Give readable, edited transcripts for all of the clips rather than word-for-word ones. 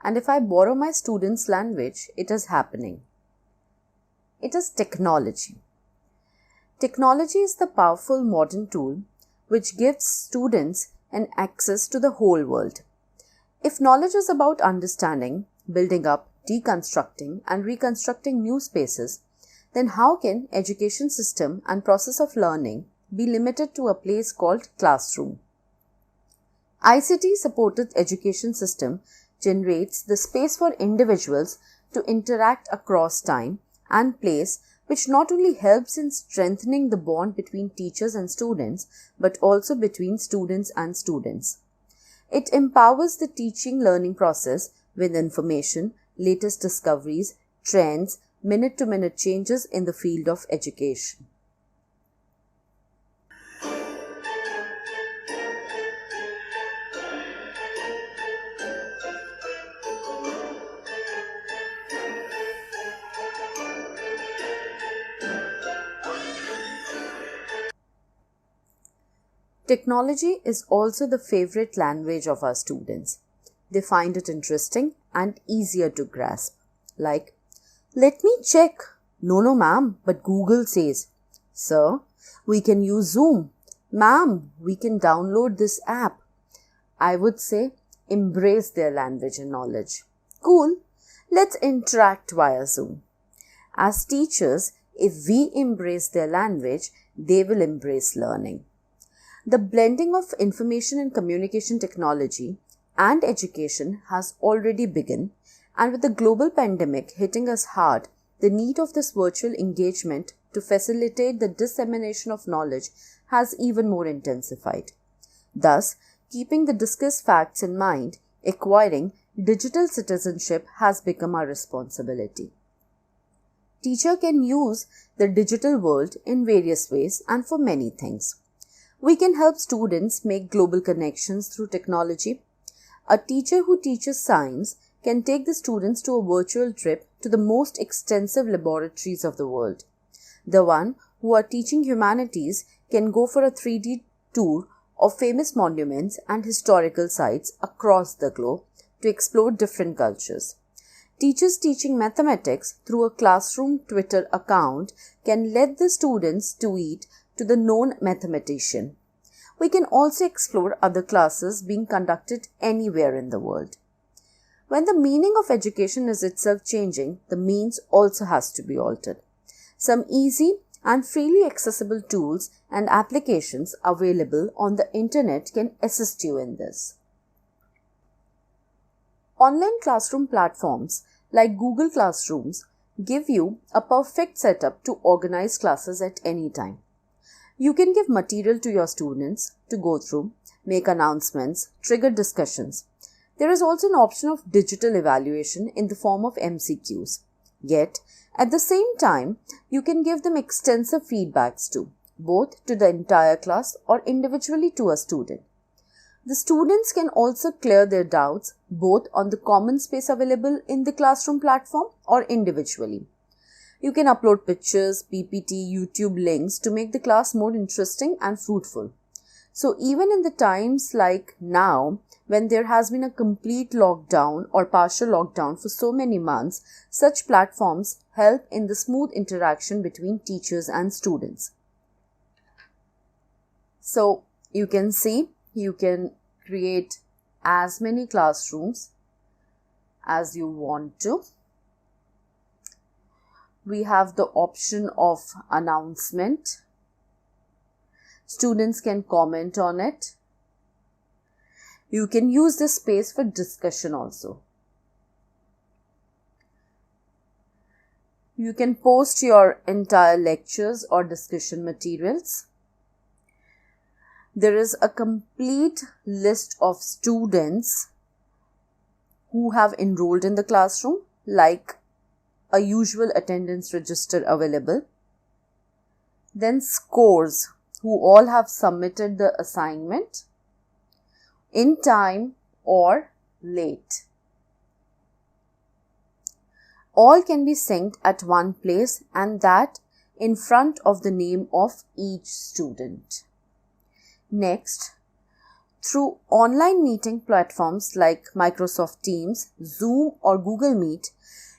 and if I borrow my student's language, it is happening. It is technology. Technology is the powerful modern tool which gives students an access to the whole world. If knowledge is about understanding, building up, deconstructing and reconstructing new spaces, then how can education system and process of learning be limited to a place called classroom? ICT supported education system generates the space for individuals to interact across time and place, which not only helps in strengthening the bond between teachers and students, but also between students and students. It empowers the teaching learning process with information, latest discoveries, trends, minute-to-minute changes in the field of education. Technology is also the favorite language of our students. They find it interesting and easier to grasp. Like, let me check. No, ma'am, but Google says. Sir, we can use Zoom. Ma'am, we can download this app. I would say, embrace their language and knowledge. Cool, let's interact via Zoom. As teachers, if we embrace their language, they will embrace learning. The blending of information and communication technology and education has already begun, and with the global pandemic hitting us hard, the need of this virtual engagement to facilitate the dissemination of knowledge has even more intensified. Thus, keeping the discussed facts in mind, acquiring digital citizenship has become our responsibility. Teacher can use the digital world in various ways and for many things. We can help students make global connections through technology. A teacher who teaches science can take the students to a virtual trip to the most extensive laboratories of the world. The one who are teaching humanities can go for a 3D tour of famous monuments and historical sites across the globe to explore different cultures. Teachers teaching mathematics through a classroom Twitter account can let the students tweet to the known mathematician. We can also explore other classes being conducted anywhere in the world. When the meaning of education is itself changing, the means also has to be altered. Some easy and freely accessible tools and applications available on the internet can assist you in this. Online classroom platforms like Google Classrooms give you a perfect setup to organize classes at any time. You can give material to your students to go through, make announcements, trigger discussions. There is also an option of digital evaluation in the form of MCQs. Yet, at the same time, you can give them extensive feedbacks too, both to the entire class or individually to a student. The students can also clear their doubts both on the common space available in the classroom platform or individually. You can upload pictures, PPT, YouTube links to make the class more interesting and fruitful. So even in the times like now, when there has been a complete lockdown or partial lockdown for so many months, such platforms help in the smooth interaction between teachers and students. So you can see, you can create as many classrooms as you want to. We have the option of announcement. Students can comment on it. You can use this space for discussion also. You can post your entire lectures or discussion materials. There is a complete list of students who have enrolled in the classroom, like a usual attendance register available. Then scores, who all have submitted the assignment in time or late. All can be synced at one place, and that in front of the name of each student. Next, Through online meeting platforms like Microsoft Teams, Zoom, or Google Meet,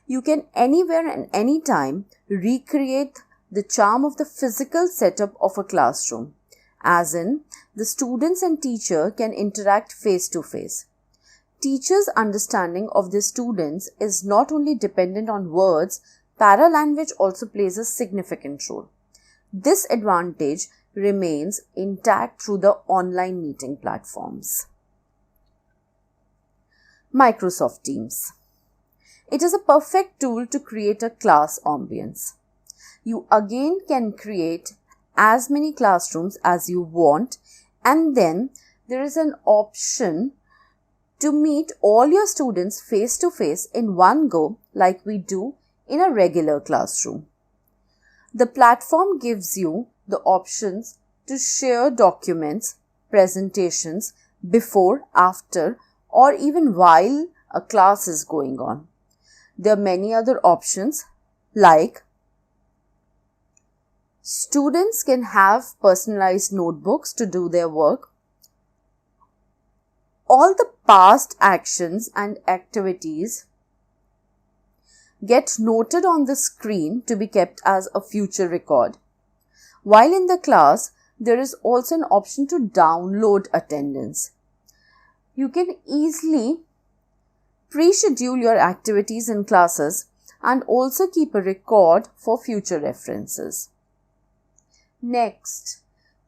you can anywhere and anytime recreate the charm of the physical setup of a classroom, as in the students and teacher can interact face to face. Teachers' understanding of their students is not only dependent on words, paralanguage also plays a significant role. This advantage remains intact through the online meeting platforms. Microsoft Teams. It is a perfect tool to create a class ambience. You again can create as many classrooms as you want, and then there is an option to meet all your students face to face in one go like we do in a regular classroom. The platform gives you the options to share documents, presentations before, after, or even while a class is going on. There are many other options like students can have personalized notebooks to do their work. All the past actions and activities get noted on the screen to be kept as a future record. While in the class, there is also an option to download attendance. You can easily pre-schedule your activities in classes and also keep a record for future references. Next,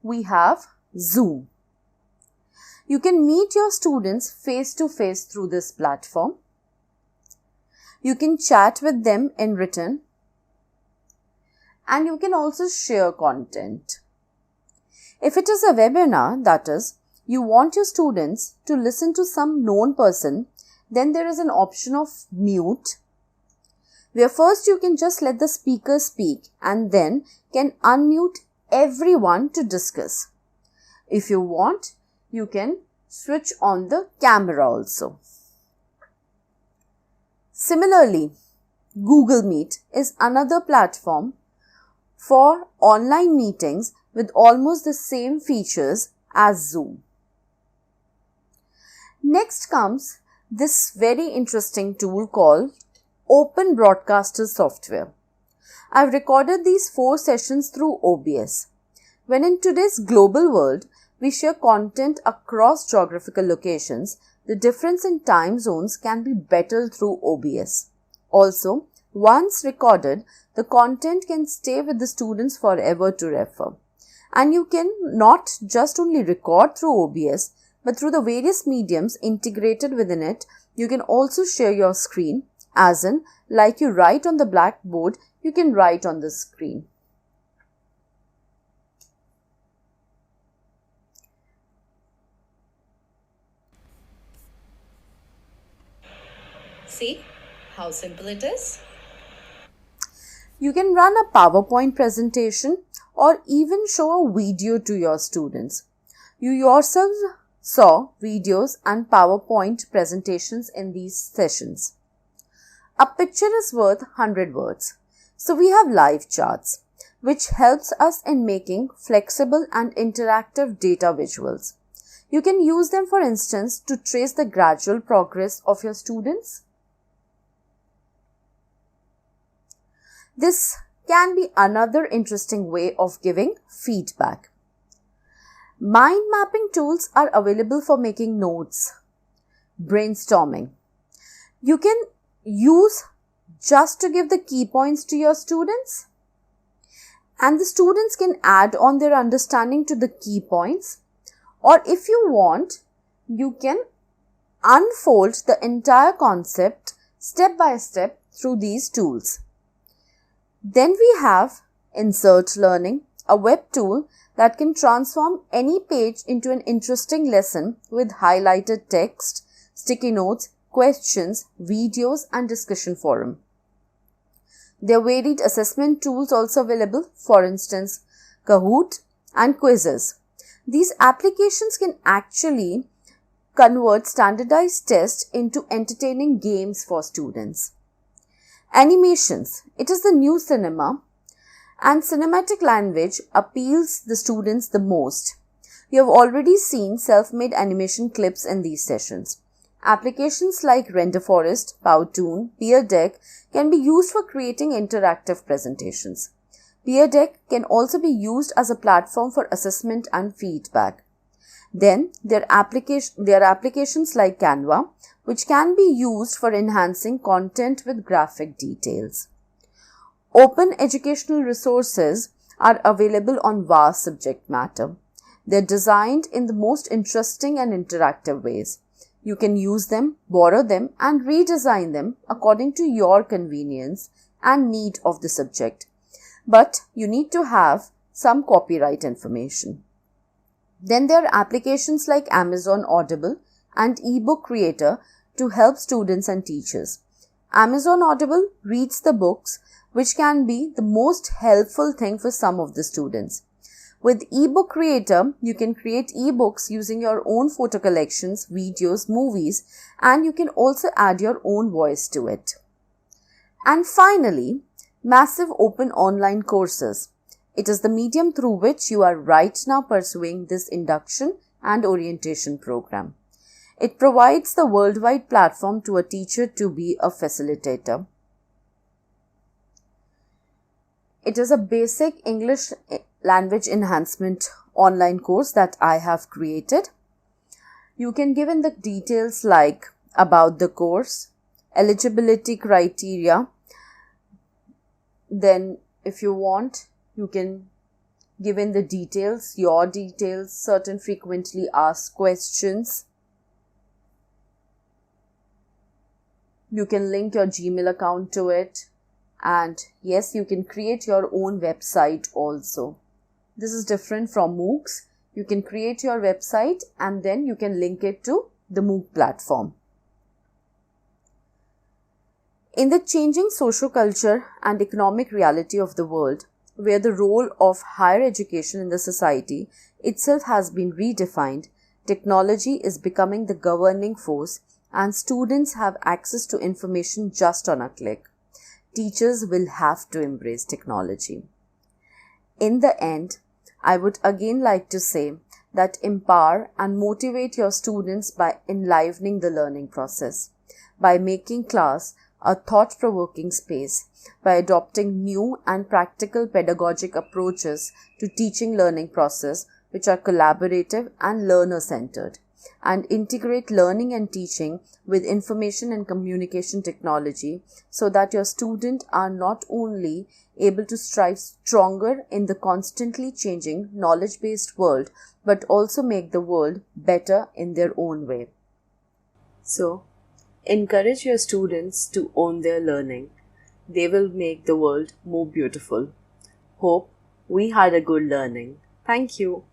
we have Zoom. You can meet your students face to face through this platform. You can chat with them in written, and you can also share content. If it is a webinar, that is, you want your students to listen to some known person, then there is an option of mute, where first you can just let the speaker speak and then can unmute everyone to discuss. If you want, you can switch on the camera also. Similarly, Google Meet is another platform for online meetings with almost the same features as Zoom. Next comes this very interesting tool called Open Broadcaster Software. I've recorded these 4 sessions through OBS. When in today's global world, we share content across geographical locations, the difference in time zones can be better through OBS. Also, once recorded, the content can stay with the students forever to refer. And you can not just only record through OBS, but through the various mediums integrated within it, you can also share your screen, as in, like you write on the blackboard, you can write on the screen. See how simple it is? You can run a PowerPoint presentation or even show a video to your students. You yourself saw videos and PowerPoint presentations in these sessions. A picture is worth 100 words. So we have live charts, which helps us in making flexible and interactive data visuals. You can use them, for instance, to trace the gradual progress of your students. This can be another interesting way of giving feedback. Mind mapping tools are available for making notes, brainstorming. You can use just to give the key points to your students, and the students can add on their understanding to the key points, or if you want, you can unfold the entire concept step by step through these tools. Then we have Insert Learning, a web tool that can transform any page into an interesting lesson with highlighted text, sticky notes, questions, videos, and discussion forum. There are varied assessment tools also available, for instance, Kahoot and quizzes. These applications can actually convert standardized tests into entertaining games for students. Animations. It is the new cinema, and cinematic language appeals the students the most. You have already seen self-made animation clips in these sessions. Applications like RenderForest, Powtoon, Peer Deck can be used for creating interactive presentations. Peer Deck can also be used as a platform for assessment and feedback. Then there are applications like Canva, which can be used for enhancing content with graphic details. Open educational resources are available on vast subject matter. They're designed in the most interesting and interactive ways. You can use them, borrow them, and redesign them according to your convenience and need of the subject. But you need to have some copyright information. Then there are applications like Amazon Audible and eBook Creator to help students and teachers. Amazon Audible reads the books, which can be the most helpful thing for some of the students. With eBook Creator, you can create ebooks using your own photo collections, videos, movies, and you can also add your own voice to it. And finally, massive open online courses. It is the medium through which you are right now pursuing this induction and orientation program. It provides the worldwide platform to a teacher to be a facilitator. It is a basic English language enhancement online course that I have created. You can give in the details like about the course, eligibility criteria. Then if you want, you can give in the details, your details, certain frequently asked questions. You can link your Gmail account to it. And yes, you can create your own website also. This is different from MOOCs. You can create your website and then you can link it to the MOOC platform. In the changing socio-culture and economic reality of the world, where the role of higher education in the society itself has been redefined, technology is becoming the governing force and students have access to information just on a click. Teachers will have to embrace technology. In the end, I would again like to say that empower and motivate your students by enlivening the learning process, by making class a thought-provoking space, by adopting new and practical pedagogic approaches to teaching learning process which are collaborative and learner-centered, and integrate learning and teaching with information and communication technology so that your students are not only able to strive stronger in the constantly changing knowledge-based world, but also make the world better in their own way. So, encourage your students to own their learning. They will make the world more beautiful. Hope we had a good learning. Thank you.